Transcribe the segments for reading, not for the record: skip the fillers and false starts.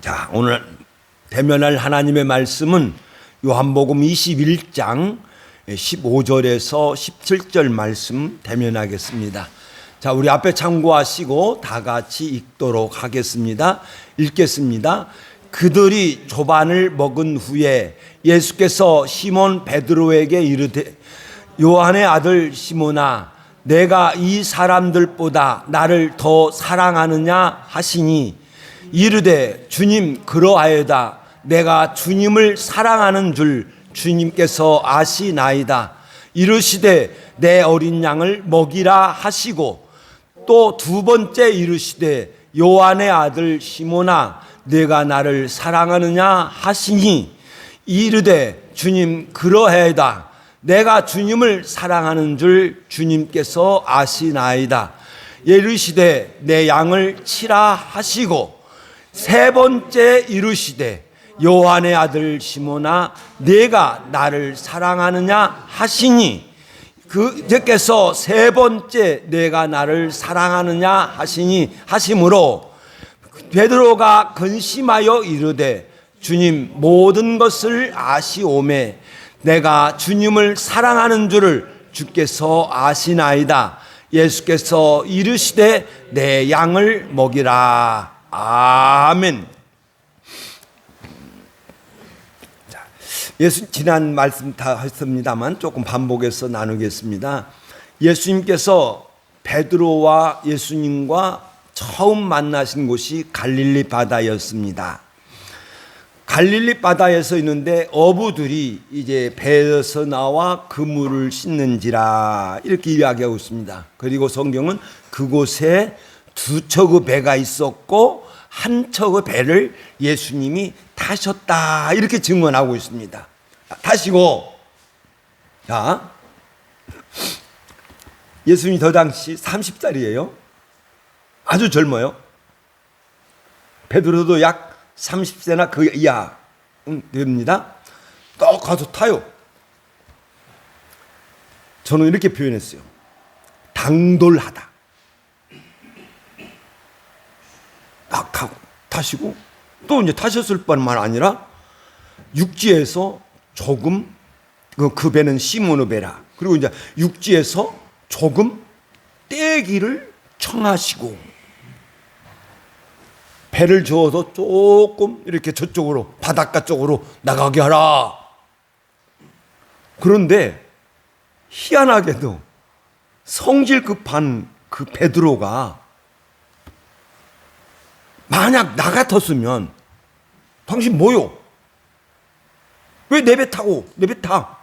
자, 오늘 대면할 하나님의 말씀은 요한복음 21장 15절에서 17절 말씀 대면하겠습니다. 자, 우리 앞에 참고하시고 다 같이 읽도록 하겠습니다. 읽겠습니다. 그들이 조반을 먹은 후에 예수께서 시몬 베드로에게 이르되 요한의 아들 시몬아, 내가 이 사람들보다 나를 더 사랑하느냐 하시니 이르되 주님 그러하여다. 내가 주님을 사랑하는 줄 주님께서 아시나이다. 이르시되 내 어린 양을 먹이라 하시고 또 두 번째 이르시되 요한의 아들 시몬아, 내가 나를 사랑하느냐 하시니 이르되 주님 그러하여다. 내가 주님을 사랑하는 줄 주님께서 아시나이다. 이르시되 내 양을 치라 하시고 세 번째 이르시되 요한의 아들 시몬아, 내가 나를 사랑하느냐 하시니 그께서 세 번째 내가 나를 사랑하느냐 하시니 하심으로 베드로가 근심하여 이르되 주님 모든 것을 아시오매 내가 주님을 사랑하는 줄을 주께서 아시나이다. 예수께서 이르시되 내 양을 먹이라. 아멘. 자, 지난 말씀 다 했습니다만 조금 반복해서 나누겠습니다. 예수님께서 베드로와 예수님과 처음 만나신 곳이 갈릴리 바다였습니다. 갈릴리 바다에서 있는데 어부들이 이제 배에서 나와 그물을 씻는지라 이렇게 이야기하고 있습니다. 그리고 성경은 그곳에 두 척의 배가 있었고 한 척의 배를 예수님이 타셨다 이렇게 증언하고 있습니다. 타시고, 자, 예수님이 더 당시 30살이에요. 아주 젊어요. 베드로도 약 30세나 그 이하 됩니다. 또 가서 타요. 저는 이렇게 표현했어요. 당돌하다. 막 타시고 또 이제 타셨을 뿐만 아니라 육지에서 조금 그 배는 시몬의 배라. 그리고 이제 육지에서 조금 떼기를 청하시고 배를 저어서 조금 이렇게 저쪽으로 바닷가 쪽으로 나가게 하라. 그런데 희한하게도 성질 급한 그 베드로가 만약 나 같았으면 당신 뭐요? 왜 내 배 타고 내 배 타?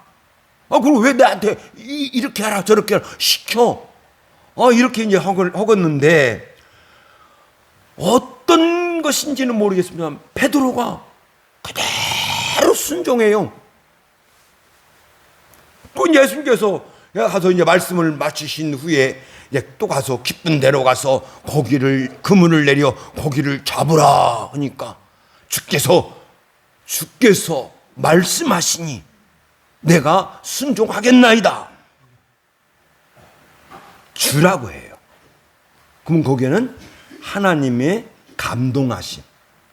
그리고 왜 나한테 이렇게 하라 저렇게 하라 시켜? 이렇게 이제 허겄는데 어떤 것인지는 모르겠습니다만 베드로가 그대로 순종해요. 그 예수님께서 가서 이제 말씀을 마치신 후에 이제 또 가서 깊은 데로 가서 그물을 내려 고기를 잡으라 하니까 주께서 말씀하시니 내가 순종하겠나이다 주라고 해요. 그럼 거기에는 하나님의 감동하심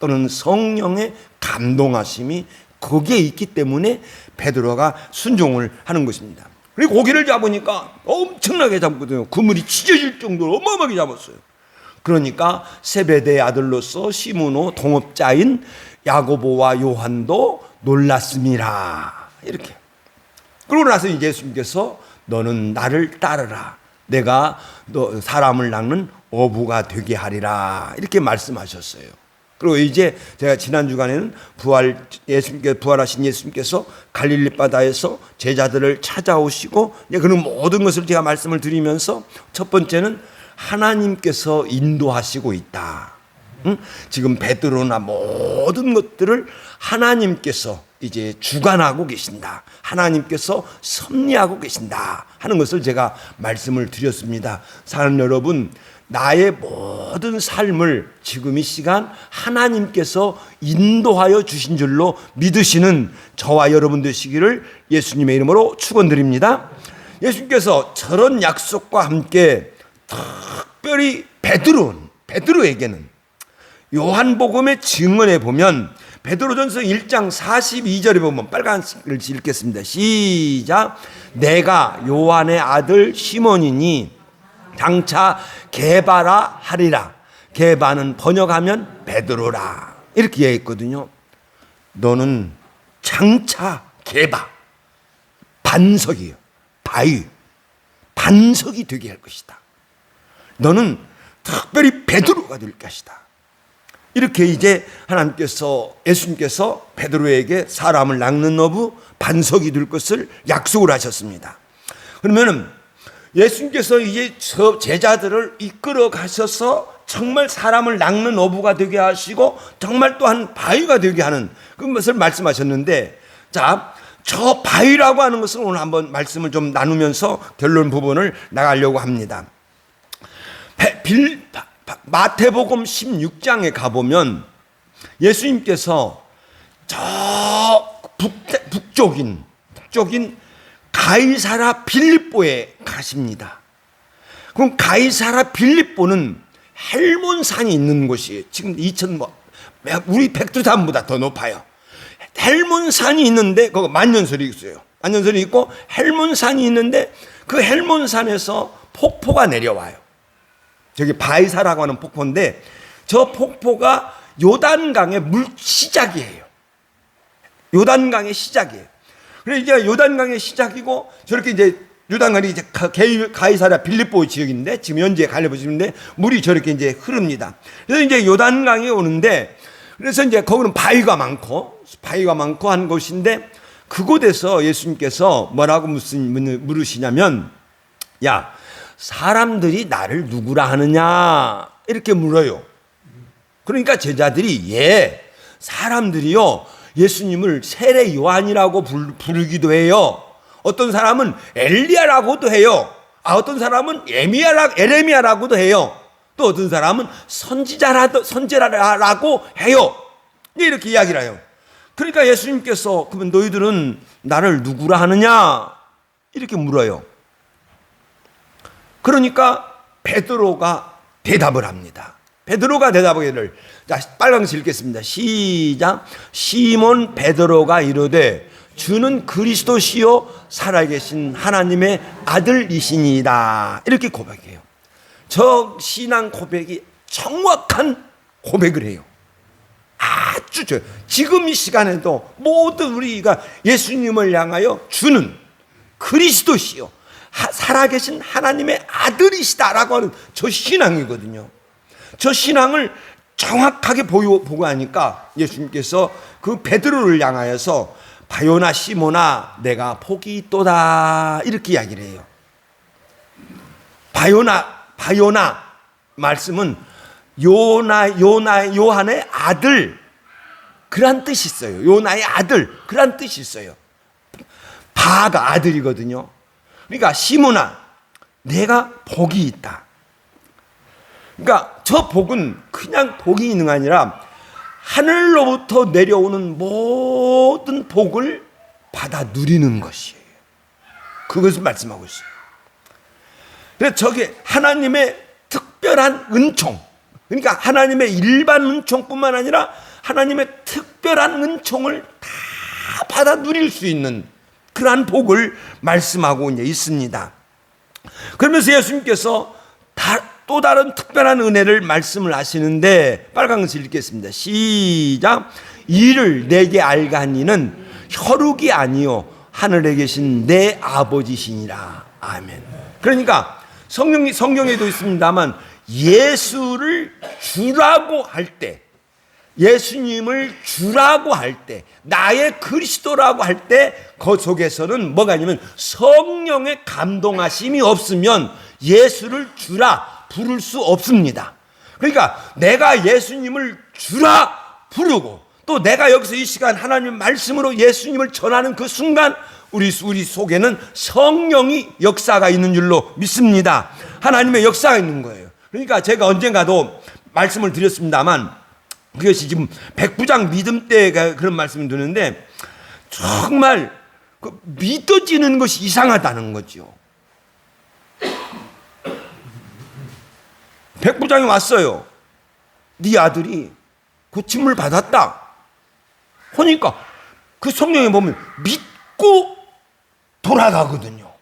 또는 성령의 감동하심이 거기에 있기 때문에 베드로가 순종을 하는 것입니다. 그리고 고기를 잡으니까 엄청나게 잡거든요. 그물이 찢어질 정도로 어마어마하게 잡았어요. 그러니까 세베대의 아들로서 시므노 동업자인 야고보와 요한도 놀랐습니다. 이렇게. 그러고 나서 이제 예수님께서 너는 나를 따르라. 내가 너 사람을 낚는 어부가 되게 하리라. 이렇게 말씀하셨어요. 그리고 이제 제가 지난 주간에는 부활하신 예수님께서 갈릴리 바다에서 제자들을 찾아오시고 그런 모든 것을 제가 말씀을 드리면서 첫 번째는 하나님께서 인도하시고 있다. 지금 베드로나 모든 것들을 하나님께서 이제 주관하고 계신다. 하나님께서 섭리하고 계신다 하는 것을 제가 말씀을 드렸습니다. 사랑하는 여러분, 나의 모든 삶을 지금 이 시간 하나님께서 인도하여 주신 줄로 믿으시는 저와 여러분 되시기를 예수님의 이름으로 축원드립니다. 예수님께서 저런 약속과 함께 특별히 베드로에게는 요한복음의 증언에 보면 베드로전서 1장 42절에 보면 빨간색을 읽겠습니다. 시작. 내가 요한의 아들 시몬이니 장차 게바라 하리라. 게바는 번역하면 베드로라. 이렇게 이야기했거든요. 너는 장차 게바, 반석이요, 바위, 반석이 되게 할 것이다. 너는 특별히 베드로가 될 것이다. 이렇게 이제 하나님께서, 예수님께서 베드로에게 사람을 낚는 어부, 반석이 될 것을 약속을 하셨습니다. 그러면은 예수님께서 이제 저 제자들을 이끌어 가셔서 정말 사람을 낚는 어부가 되게 하시고 정말 또한 바위가 되게 하는 그것을 말씀하셨는데, 자, 저 바위라고 하는 것을 오늘 한번 말씀을 좀 나누면서 결론 부분을 나가려고 합니다. 마태복음 16장에 가보면 예수님께서 저 북쪽인 가이사라 빌립보에 가십니다. 그럼 가이사라 빌립보는 헬몬산이 있는 곳이에요. 지금 우리 백두산보다 더 높아요. 헬몬산이 있는데 거기 만년설이 있어요. 만년설이 있고 헬몬산이 있는데 그 헬몬산에서 폭포가 내려와요. 저기 바이사라고 하는 폭포인데 저 폭포가 요단강의 시작이에요. 요단강의 시작이에요. 그래서 이제 요단강의 시작이고 저렇게 이제 요단강이 이제 가이사랴 빌립보 지역인데 지금 현재 갈려보 지역인데 물이 저렇게 이제 흐릅니다. 그래서 이제 요단강이 오는데 그래서 이제 거기는 바위가 많고 한 곳인데 그곳에서 예수님께서 뭐라고 물으시냐면, 야, 사람들이 나를 누구라 하느냐 이렇게 물어요. 그러니까 제자들이 사람들이요 예수님을 세례 요한이라고 부르기도 해요. 어떤 사람은 엘리야라고도 해요. 어떤 사람은 에레미야라고도 해요. 또 어떤 사람은 선지자라고 해요. 이렇게 이야기를 해요. 그러니까 예수님께서 그러면 너희들은 나를 누구라 하느냐 이렇게 물어요. 그러니까 베드로가 대답을 합니다. 베드로가 대답하기를, 자, 빨강색 읽겠습니다. 시작. 시몬 베드로가 이르되 주는 그리스도시요 살아계신 하나님의 아들이시니이다. 이렇게 고백해요. 저 신앙 고백이 정확한 고백을 해요. 아주 지금 이 시간에도 모든 우리가 예수님을 향하여 주는 그리스도시요 살아계신 하나님의 아들이시다라고 하는 저 신앙이거든요. 저 신앙을 정확하게 보고 하니까 예수님께서 그 베드로를 향하여서 바요나 시모나 내가 복이 있도다 이렇게 이야기를 해요. 바요나 말씀은 요한의 아들 그란 뜻이 있어요. 요나의 아들 그란 뜻이 있어요. 바가 아들이거든요. 그러니까 시모나 내가 복이 있다. 그러니까 저 복은 그냥 복이 있는 게 아니라 하늘로부터 내려오는 모든 복을 받아 누리는 것이에요. 그것을 말씀하고 있어요. 그래서 저게 하나님의 특별한 은총, 그러니까 하나님의 일반 은총뿐만 아니라 하나님의 특별한 은총을 다 받아 누릴 수 있는 그러한 복을 말씀하고 있습니다. 그러면서 예수님께서 또 다른 특별한 은혜를 말씀을 하시는데 빨간것을 읽겠습니다. 시작. 이를 내게 알가니는 혈육이 아니요 하늘에 계신 내 아버지시니라. 아멘. 그러니까 성경에도 있습니다만 예수를 주라고 할 때, 예수님을 주라고 할 때, 나의 그리스도라고 할 때 그 속에서는 뭐가 아니면 성령의 감동하심이 없으면 예수를 주라 부를 수 없습니다. 그러니까 내가 예수님을 주라 부르고 또 내가 여기서 이 시간 하나님 말씀으로 예수님을 전하는 그 순간 우리 속에는 성령이 역사가 있는 줄로 믿습니다. 하나님의 역사가 있는 거예요. 그러니까 제가 언젠가도 말씀을 드렸습니다만 그것이 지금 백부장 믿음 때 그런 말씀을 드렸는데 정말 믿어지는 것이 이상하다는 거죠. 백부장이 왔어요. 네 아들이 고침을 받았다 하니까 그 성경에 보면 믿고 돌아가거든요.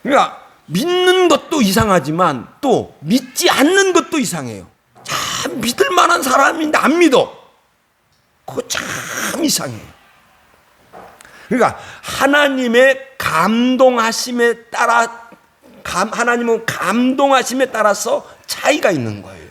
그러니까 믿는 것도 이상하지만 또 믿지 않는 것도 이상해요. 참 믿을 만한 사람인데 안 믿어. 그거 참 이상해요. 그러니까 하나님의 감동하심에 따라 하나님은 감동하심에 따라서 차이가 있는 거예요.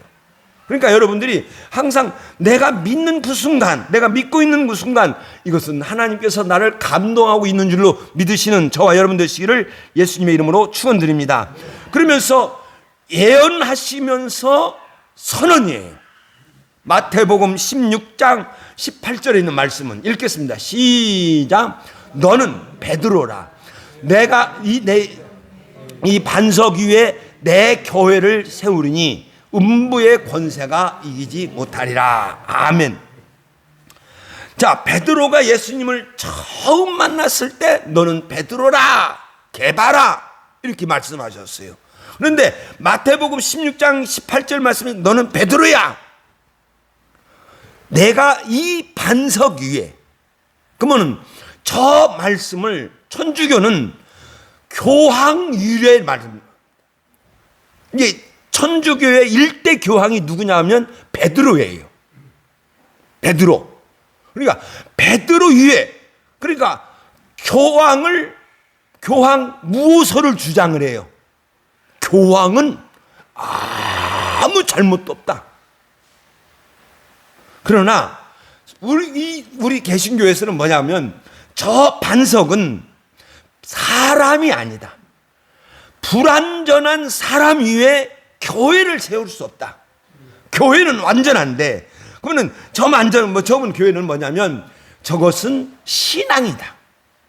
그러니까 여러분들이 항상 내가 믿는 그 순간, 내가 믿고 있는 그 순간, 이것은 하나님께서 나를 감동하고 있는 줄로 믿으시는 저와 여러분 되시기를 예수님의 이름으로 축원드립니다. 그러면서 예언하시면서 선언이에요. 마태복음 16장 18절에 있는 말씀은 읽겠습니다. 시작. 너는 베드로라. 내가 이 반석 위에 내 교회를 세우리니 음부의 권세가 이기지 못하리라. 아멘. 자, 베드로가 예수님을 처음 만났을 때 너는 베드로라, 개바라 이렇게 말씀하셨어요. 그런데 마태복음 16장 18절 말씀에 너는 베드로야. 내가 이 반석 위에. 그러면 저 말씀을 천주교는 교황 유래 말입니다. 이게 천주교의 일대 교황이 누구냐 하면 베드로예요. 베드로. 그러니까 베드로 위에, 그러니까 교황 무호서를 주장을 해요. 교황은 아무 잘못도 없다. 그러나 우리 개신교에서는 뭐냐면 저 반석은 사람이 아니다. 불완전한 사람 위에 교회를 세울 수 없다. 교회는 완전한데, 그러면 저분 교회는 뭐냐면 저것은 신앙이다.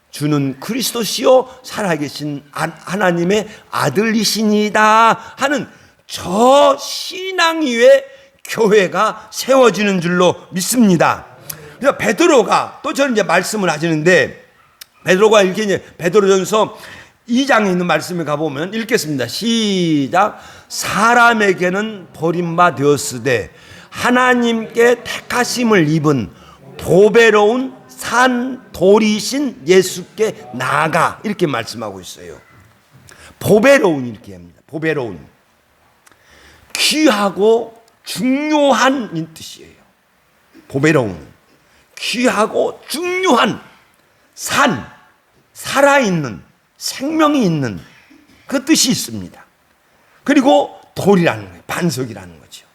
주는 그리스도시요 살아계신 하나님의 아들이시니다 하는 저 신앙 위에 교회가 세워지는 줄로 믿습니다. 그래서 베드로가 또 저는 이제 말씀을 하시는데, 베드로가 이렇게 이제 베드로전서 2장에 있는 말씀에 가보면 읽겠습니다. 시작. 사람에게는 버림받았으되 하나님께 택하심을 입은 보배로운 산 돌이신 예수께 나아가, 이렇게 말씀하고 있어요. 보배로운, 이렇게 합니다. 보배로운, 귀하고 중요한 뜻이에요. 보배로운, 귀하고 중요한 산, 살아있는, 생명이 있는 그 뜻이 있습니다. 그리고 돌이라는 거예요. 반석이라는 거죠.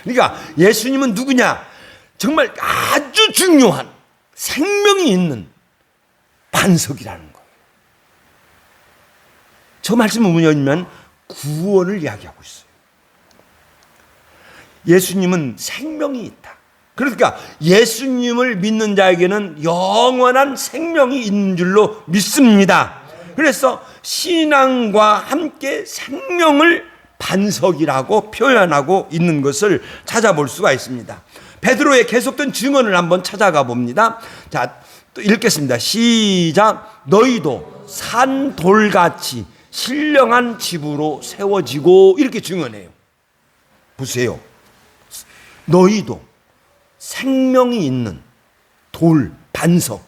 그러니까 예수님은 누구냐? 정말 아주 중요한 생명이 있는 반석이라는 거예요. 저 말씀은 뭐냐면 구원을 이야기하고 있어요. 예수님은 생명이 있다. 그러니까 예수님을 믿는 자에게는 영원한 생명이 있는 줄로 믿습니다. 그래서 신앙과 함께 생명을 반석이라고 표현하고 있는 것을 찾아볼 수가 있습니다. 베드로의 계속된 증언을 한번 찾아가 봅니다. 자, 또 읽겠습니다. 시작. 너희도 산돌같이 신령한 집으로 세워지고, 이렇게 증언해요. 보세요. 너희도 생명이 있는 돌, 반석,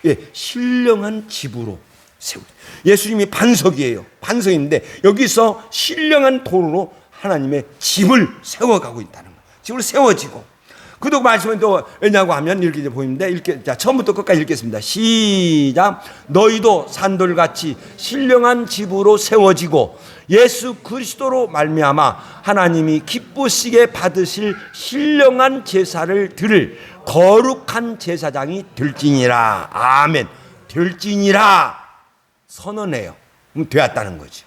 예, 신령한 집으로 세우. 예수님이 반석이에요. 반석인데 여기서 신령한 돌로 하나님의 집을 세워가고 있다는 거예요. 집을 세워지고. 그도 말씀은 또 왜냐고 하면 이렇게 보이는데, 자, 처음부터 끝까지 읽겠습니다. 시작. 너희도 산돌같이 신령한 집으로 세워지고 예수 그리스도로 말미암아 하나님이 기쁘시게 받으실 신령한 제사를 드릴 거룩한 제사장이 될지니라. 아멘. 될지니라 선언해요. 그럼 되었다는 거죠.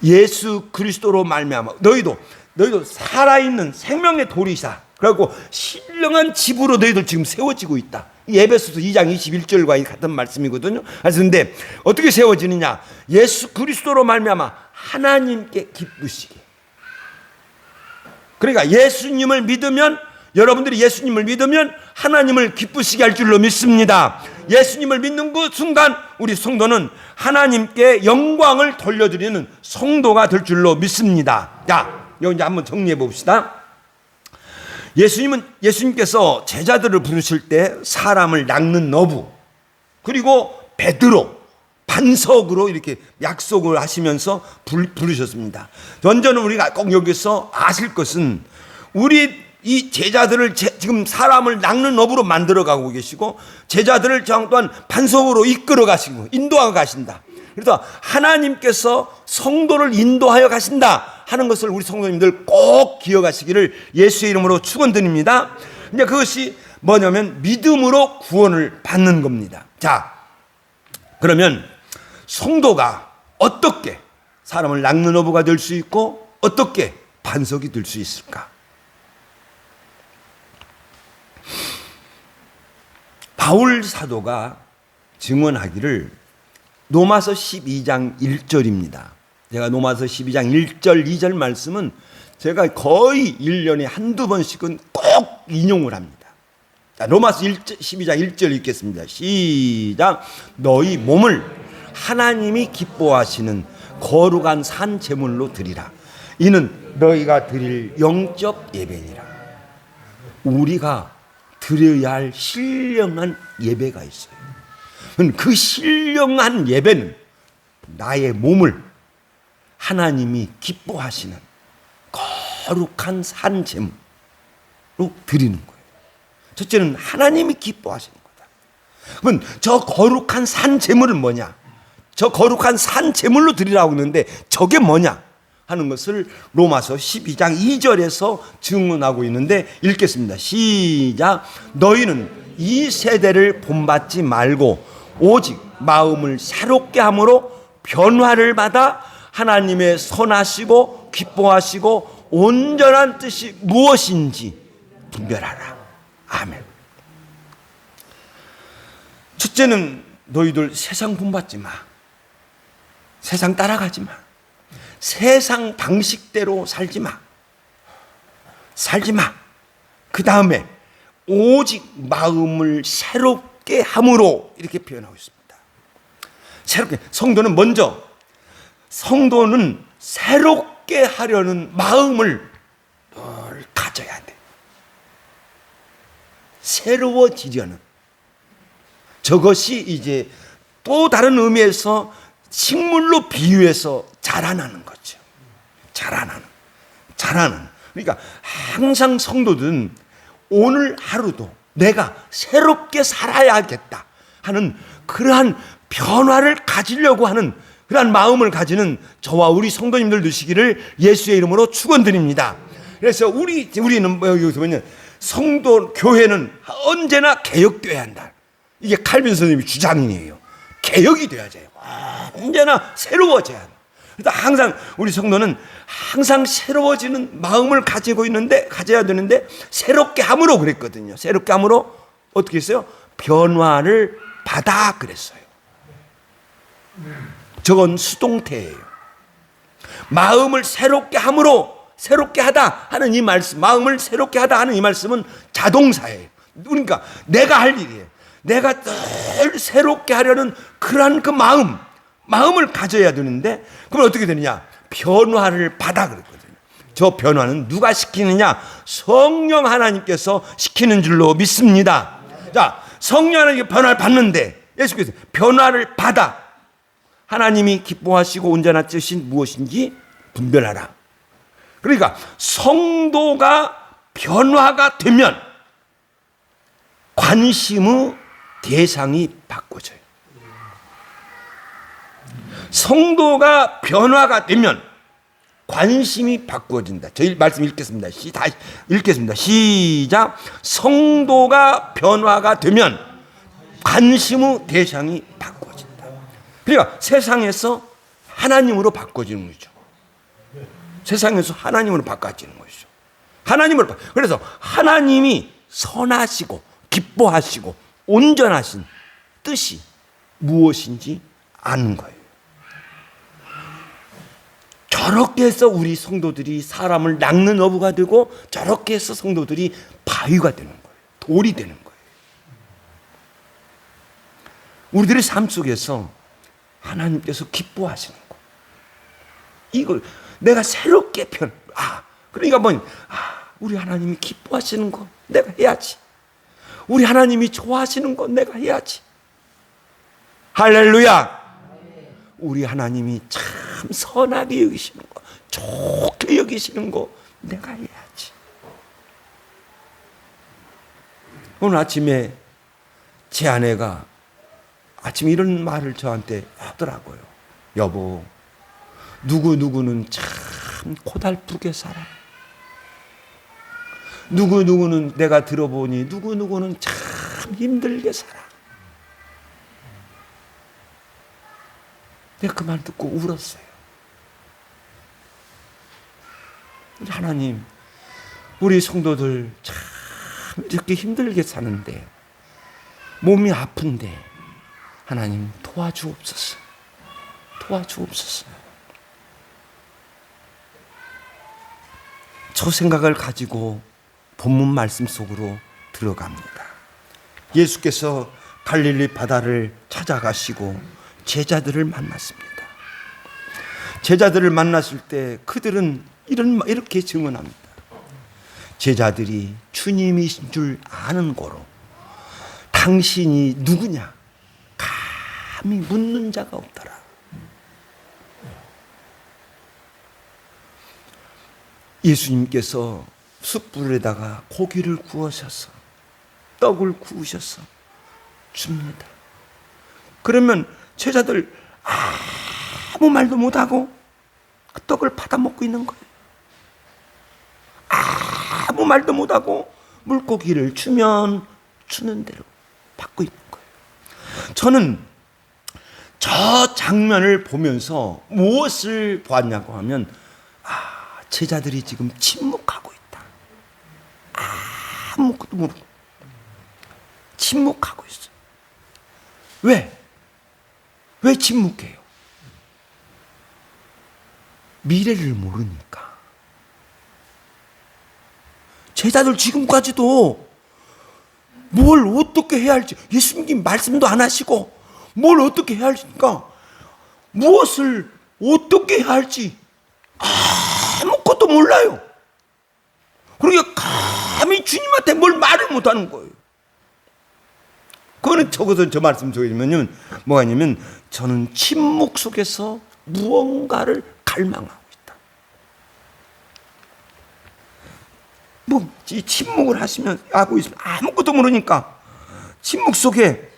예수 그리스도로 말미암아 너희도 살아있는 생명의 돌이사. 그래갖고 신령한 집으로 너희들 지금 세워지고 있다. 에베소서 2장 21절과 같은 말씀이거든요. 그런데 어떻게 세워지느냐? 예수 그리스도로 말미암아 하나님께 기쁘시게. 그러니까 예수님을 믿으면 여러분들이 예수님을 믿으면 하나님을 기쁘시게 할 줄로 믿습니다. 예수님을 믿는 그 순간 우리 성도는 하나님께 영광을 돌려드리는 성도가 될 줄로 믿습니다. 자, 여기 이제 한번 정리해 봅시다. 예수님께서 제자들을 부르실 때 사람을 낚는 어부, 그리고 베드로, 반석으로 이렇게 약속을 하시면서 부르셨습니다. 먼저는 우리가 꼭 여기서 아실 것은 우리 이 제자들을 지금 사람을 낚는 어부로 만들어 가고 계시고 제자들을 또한 반석으로 이끌어 가시고 인도하고 가신다. 그래서 하나님께서 성도를 인도하여 가신다 하는 것을 우리 성도님들 꼭 기억하시기를 예수의 이름으로 축원드립니다. 이제 그것이 뭐냐면 믿음으로 구원을 받는 겁니다. 자, 그러면 성도가 어떻게 사람을 낚는 어부가 될 수 있고 어떻게 반석이 될 수 있을까? 바울 사도가 증언하기를 로마서 12장 1절입니다. 제가 로마서 12장 1절, 2절 말씀은 제가 거의 1년에 한두 번씩은 꼭 인용을 합니다. 자, 로마서 12장 1절 읽겠습니다. 시작. 너희 몸을 하나님이 기뻐하시는 거룩한 산 제물로 드리라. 이는 너희가 드릴 영적 예배니라. 우리가 드려야 할 신령한 예배가 있어요. 그 신령한 예배는 나의 몸을 하나님이 기뻐하시는 거룩한 산 제물로 드리는 거예요. 첫째는 하나님이 기뻐하시는 거다. 그러면 저 거룩한 산 제물은 뭐냐? 저 거룩한 산 제물로 드리라고 했는데 저게 뭐냐 하는 것을 로마서 12장 2절에서 증언하고 있는데 읽겠습니다. 시작. 너희는 이 세대를 본받지 말고 오직 마음을 새롭게 함으로 변화를 받아 하나님의 선하시고 기뻐하시고 온전한 뜻이 무엇인지 분별하라. 아멘. 첫째는 너희들 세상 본받지 마. 세상 따라가지 마. 세상 방식대로 살지 마. 살지 마. 그 다음에 오직 마음을 새롭게 함으로 이렇게 표현하고 있습니다. 새롭게. 성도는 새롭게 하려는 마음을 늘 가져야 돼. 새로워지려는. 저것이 이제 또 다른 의미에서 식물로 비유해서 자라나는 거죠. 자라나는. 그러니까 항상 성도들은 오늘 하루도 내가 새롭게 살아야겠다 하는 그러한 변화를 가지려고 하는 그러한 마음을 가지는 저와 우리 성도님들 되시기를 예수의 이름으로 축원드립니다. 그래서 우리는 여기서 보면 성도 교회는 언제나 개혁돼야 한다. 이게 칼빈 선생님의 주장이에요. 개혁이 돼야 돼요. 언제나 새로워져야 한다. 그래서 항상 우리 성도는 항상 새로워지는 마음을 가져야 되는데 새롭게 함으로 그랬거든요. 새롭게 함으로 어떻게 했어요? 변화를 받아 그랬어요. 저건 수동태예요. 마음을 새롭게 함으로 새롭게 하다 하는 이 말씀, 마음을 새롭게 하다 하는 이 말씀은 자동사예요. 그러니까 내가 할 일이에요. 내가 늘 새롭게 하려는 그러한 그 마음을 가져야 되는데 그러면 어떻게 되느냐? 변화를 받아 그랬거든요. 저 변화는 누가 시키느냐? 성령 하나님께서 시키는 줄로 믿습니다. 자, 성령 하나님께 변화를 받는데 예수께서 변화를 받아 하나님이 기뻐하시고 온전한 뜻이 무엇인지 분별하라. 그러니까 성도가 변화가 되면 관심의 대상이 바꿔져요. 성도가 변화가 되면 관심이 바꿔진다. 저희 말씀 읽겠습니다. 다시 읽겠습니다. 시작. 성도가 변화가 되면 관심의 대상이 바꿔진다. 그러니까 세상에서 하나님으로 바꿔지는 거죠. 세상에서 하나님으로 바꿔지는 것이죠. 그래서 하나님이 선하시고 기뻐하시고 온전하신 뜻이 무엇인지 아는 거예요. 저렇게 해서 우리 성도들이 사람을 낚는 어부가 되고 저렇게 해서 성도들이 가위가 되는 거예요. 돌이 되는 거예요. 우리들의 삶 속에서 하나님께서 기뻐하시는 거. 이걸 내가 새롭게 그러니까 우리 하나님이 기뻐하시는 거 내가 해야지. 우리 하나님이 좋아하시는 거 내가 해야지. 할렐루야. 우리 하나님이 참 선하게 여기시는 거, 좋게 여기시는 거 내가 해야지. 오늘 아침에 제 아내가 아침에 이런 말을 저한테 하더라고요. 여보, 누구누구는 참 고달프게 살아. 누구누구는 내가 들어보니 누구누구는 참 힘들게 살아. 내가 그 말 듣고 울었어요. 하나님, 우리 성도들 참 이렇게 힘들게 사는데, 몸이 아픈데 하나님 도와주옵소서. 도와주옵소서. 저 생각을 가지고 본문 말씀 속으로 들어갑니다. 예수께서 갈릴리 바다를 찾아가시고 제자들을 만났습니다. 제자들을 만났을 때 그들은 이렇게 증언합니다. 제자들이 주님이신 줄 아는 고로 당신이 누구냐 감히 묻는 자가 없더라. 예수님께서 숯불에다가 고기를 구우셔서 떡을 구우셔서 줍니다. 그러면 제자들 아무 말도 못하고 그 떡을 받아먹고 있는 거예요. 아무 말도 못하고 물고기를 주면 주는 대로 받고 있는 거예요. 저는 저 장면을 보면서 무엇을 보았냐고 하면 제자들이 지금 침묵하고 있다. 아무것도 모르고 침묵하고 있어요. 왜? 왜 침묵해요? 미래를 모르니까. 제자들 지금까지도 뭘 어떻게 해야 할지, 예수님 말씀도 안 하시고 뭘 어떻게 해야 할지니까 무엇을 어떻게 해야 할지 아무것도 몰라요. 그러니까 감히 주님한테 뭘 말을 못하는 거예요. 그거는 적어서 저 말씀 속에는 뭐가 있냐면, 저는 침묵 속에서 무언가를 갈망하고 있다. 이 침묵을 하고 있으면 아무것도 모르니까 침묵 속에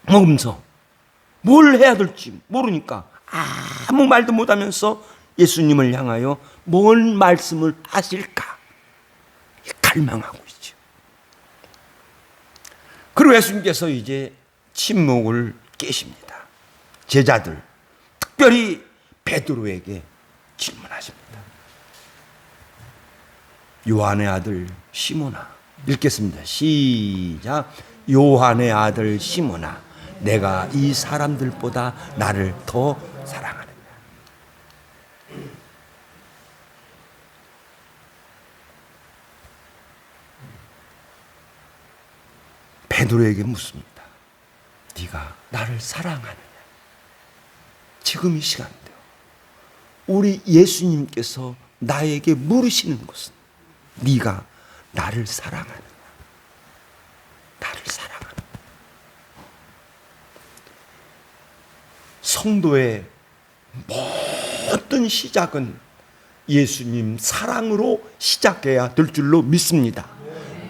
먹으면서 뭘 해야 될지 모르니까 아무 말도 못하면서 예수님을 향하여 뭔 말씀을 하실까 갈망하고 있죠. 그리고 예수님께서 이제 침묵을 깨십니다. 제자들, 특별히 베드로에게 질문하십니다. 요한의 아들 시몬아, 읽겠습니다. 시작. 요한의 아들 시몬아, 내가 이 사람들보다 나를 더 사랑하느냐. 베드로에게 묻습니다. 네가 나를 사랑하느냐? 지금 이 시간도 우리 예수님께서 나에게 물으시는 것은 네가 나를 사랑하느냐? 나를 사랑하느냐? 성도의 모든 시작은 예수님 사랑으로 시작해야 될 줄로 믿습니다.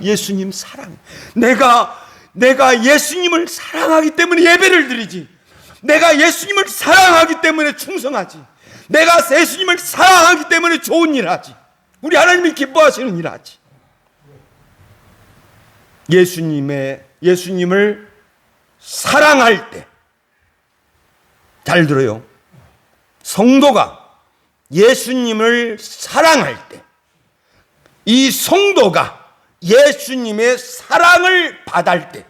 예수님 사랑. 내가 예수님을 사랑하기 때문에 예배를 드리지. 내가 예수님을 사랑하기 때문에 충성하지. 내가 예수님을 사랑하기 때문에 좋은 일 하지. 우리 하나님이 기뻐하시는 일 하지. 예수님을 사랑할 때, 잘 들어요. 성도가 예수님을 사랑할 때, 이 성도가 예수님의 사랑을 받을 때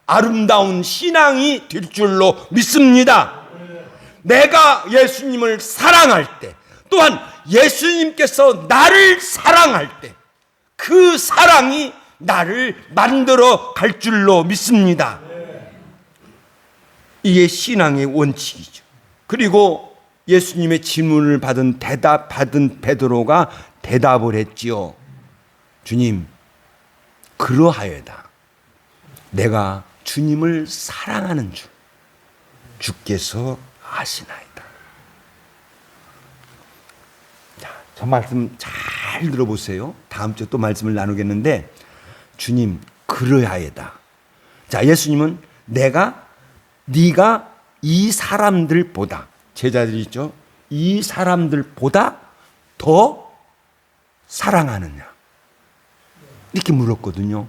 아름다운 신앙이 될 줄로 믿습니다. 내가 예수님을 사랑할 때, 또한 예수님께서 나를 사랑할 때 그 사랑이 나를 만들어 갈 줄로 믿습니다. 이게 신앙의 원칙이죠. 그리고 예수님의 질문을 받은 베드로가 대답을 했지요. 주님, 그러하여다. 내가 주님을 사랑하는 줄 주께서 아시나이다. 자, 저 말씀 잘 들어보세요. 다음 주에 또 말씀을 나누겠는데, 주님, 그러하여다. 자, 예수님은 네가 이 사람들보다, 제자들 있죠? 이 사람들보다 더 사랑하느냐? 이렇게 물었거든요.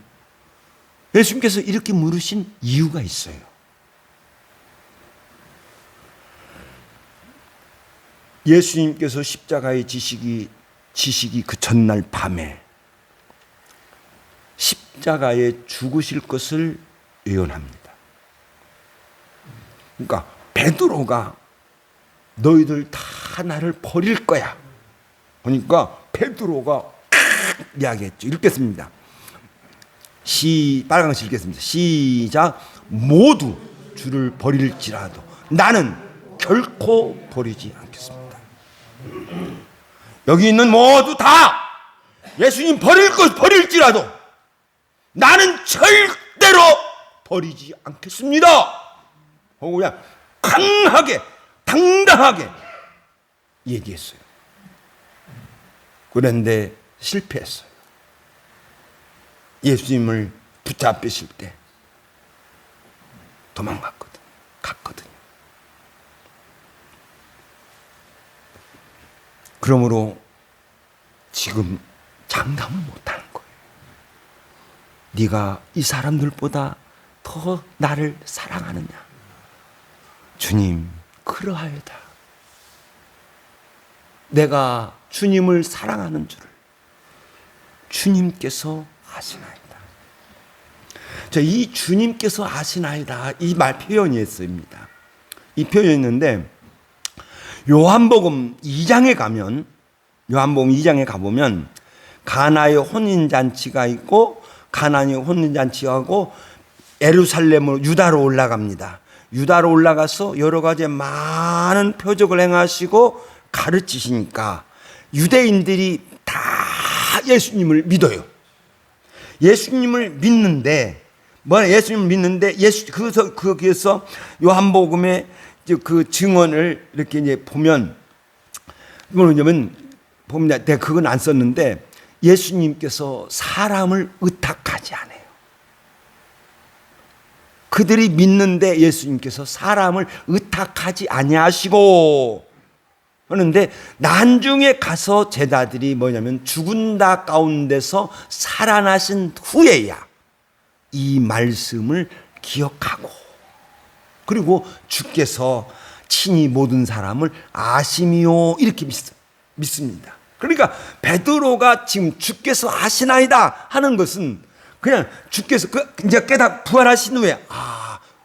예수님께서 이렇게 물으신 이유가 있어요. 예수님께서 십자가에 지시기 그 전날 밤에 십자가에 죽으실 것을 예언합니다. 그러니까 베드로가 너희들 다 나를 버릴 거야. 그러니까 베드로가 이야기했죠. 읽겠습니다. 빨간색 읽겠습니다. 시작. 모두 주를 버릴지라도 나는 결코 버리지 않겠습니다. 여기 있는 모두 다 예수님 버릴지라도 나는 절대로 버리지 않겠습니다. 하고 그냥 강하게 당당하게 얘기했어요. 그런데 실패했어요. 예수님을 붙잡으실 때 갔거든요. 그러므로 지금 장담을 못하는 거예요. 네가 이 사람들보다 더 나를 사랑하느냐? 주님, 그러하여다. 내가 주님을 사랑하는 줄을 주님께서 아시나이다. 자, 이 주님께서 아시나이다, 이 말 표현이 있습니다. 이 표현이 있는데 요한복음 2장에 가보면 가나의 혼인잔치가 있고, 가나의 혼인잔치하고 예루살렘으로 유다로 올라갑니다. 유다로 올라가서 여러 가지 많은 표적을 행하시고 가르치시니까 유대인들이 다 예수님을 믿어요. 예수님을 믿는데 거기에서 요한복음의 그 증언을 이렇게 이제 보면 뭐냐면 내가 그건 안 썼는데 예수님께서 사람을 의탁하지 않아요. 그들이 믿는데 예수님께서 사람을 의탁하지 아니하시고 하는데, 나중에 가서 제자들이 뭐냐면 죽은 자 가운데서 살아나신 후에야 이 말씀을 기억하고, 그리고 주께서 친히 모든 사람을 아심이요 이렇게 믿습니다. 그러니까 베드로가 지금 주께서 아시나이다 하는 것은 그냥 주께서 이제 부활하신 후에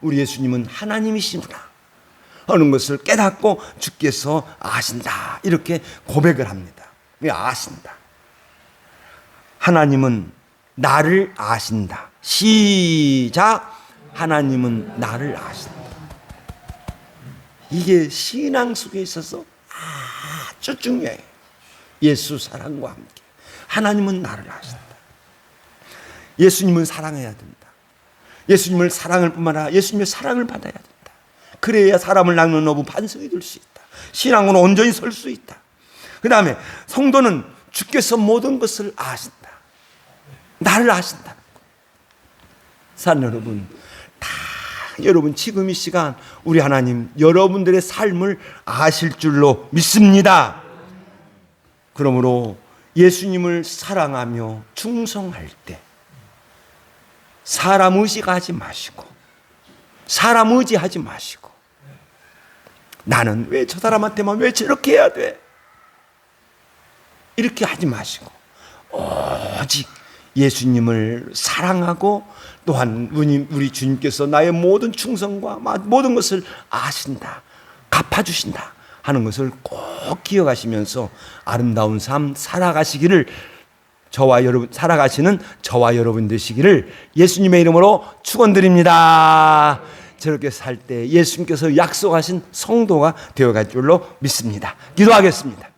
우리 예수님은 하나님이시구나 하는 것을 깨닫고 주께서 아신다 이렇게 고백을 합니다. 아신다. 하나님은 나를 아신다. 시작. 하나님은 나를 아신다. 이게 신앙 속에 있어서 아주 중요해요. 예수 사랑과 함께 하나님은 나를 아신다. 예수님은 사랑해야 된다. 예수님을 사랑할 뿐만 아니라 예수님의 사랑을 받아야 된다. 그래야 사람을 낚는 어부 반석이 될 수 있다. 신앙으로 온전히 설 수 있다. 그 다음에 성도는 주께서 모든 것을 아신다. 나를 아신다. 사랑 여러분, 여러분 지금 이 시간 우리 하나님 여러분들의 삶을 아실 줄로 믿습니다. 그러므로 예수님을 사랑하며 충성할 때 사람 의지하지 마시고, 사람 의지하지 마시고, 나는 왜 저 사람한테만 왜 저렇게 해야 돼? 이렇게 하지 마시고 오직 예수님을 사랑하고, 또한 우리 주님께서 나의 모든 충성과 모든 것을 아신다, 갚아주신다 하는 것을 꼭 기억하시면서 아름다운 삶 살아가시기를 저와 여러분 살아가시는 저와 여러분 되시기를 예수님의 이름으로 축원드립니다. 저렇게 살 때 예수님께서 약속하신 성도가 되어갈 줄로 믿습니다. 기도하겠습니다.